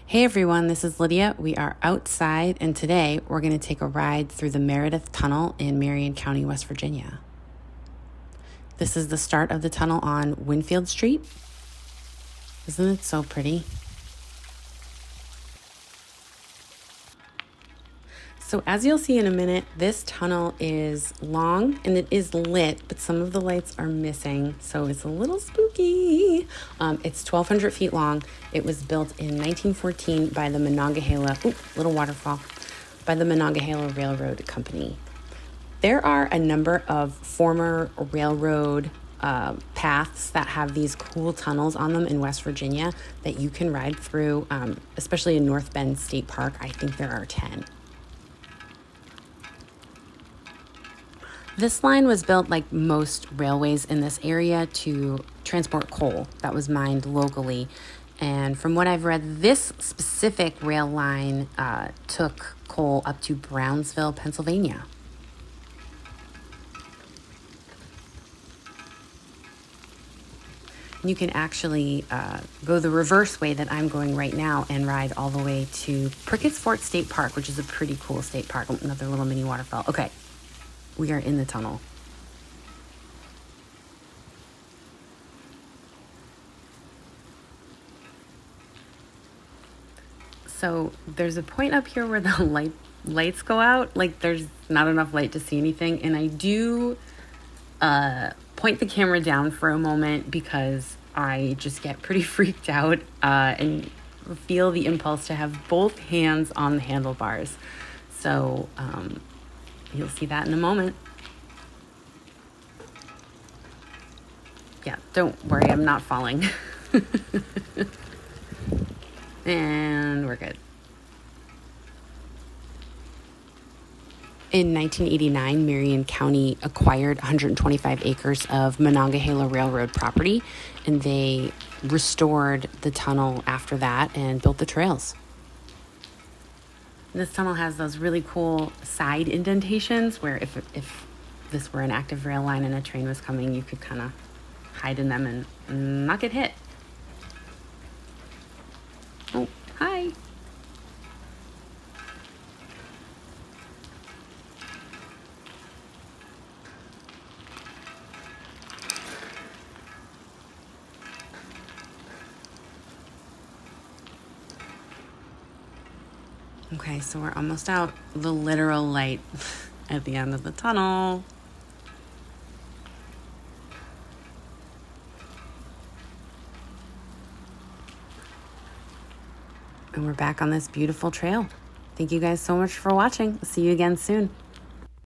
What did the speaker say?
Hey everyone, this is Lydia. We are outside, and today we're going to take a ride through the Meredith Tunnel in Marion County, West Virginia. This is the start of the tunnel on Winfield Street. Isn't it so pretty? So as you'll see in a minute, this tunnel is long and it is lit, but some of the lights are missing, so it's a little spooky. It's 1,200 feet long. It was built in 1914 by the Monongahela, little waterfall, by the Monongahela Railroad Company. There are a number of former railroad paths that have these cool tunnels on them in West Virginia that you can ride through, especially in North Bend State Park. I think there are 10. This line was built, like most railways in this area, to transport coal that was mined locally. And from what I've read, this specific rail line took coal up to Brownsville, Pennsylvania. You can actually go the reverse way that I'm going right now and ride all the way to Prickett's Fort State Park, which is a pretty cool state park. Another little mini waterfall. Okay. We are in the tunnel. So there's a point up here where the lights go out. Like there's not enough light to see anything. And I do point the camera down for a moment because I just get pretty freaked out and feel the impulse to have both hands on the handlebars. So you'll see that in a moment. Yeah, don't worry, I'm not falling. And we're good. In 1989, Marion County acquired 125 acres of Monongahela Railroad property, and they restored the tunnel after that and built the trails. And this tunnel has those really cool side indentations where if this were an active rail line and a train was coming, you could kind of hide in them and not get hit. Oh, hi. Okay, so we're almost out. The literal light at the end of the tunnel. And we're back on this beautiful trail. Thank you guys so much for watching. See you again soon.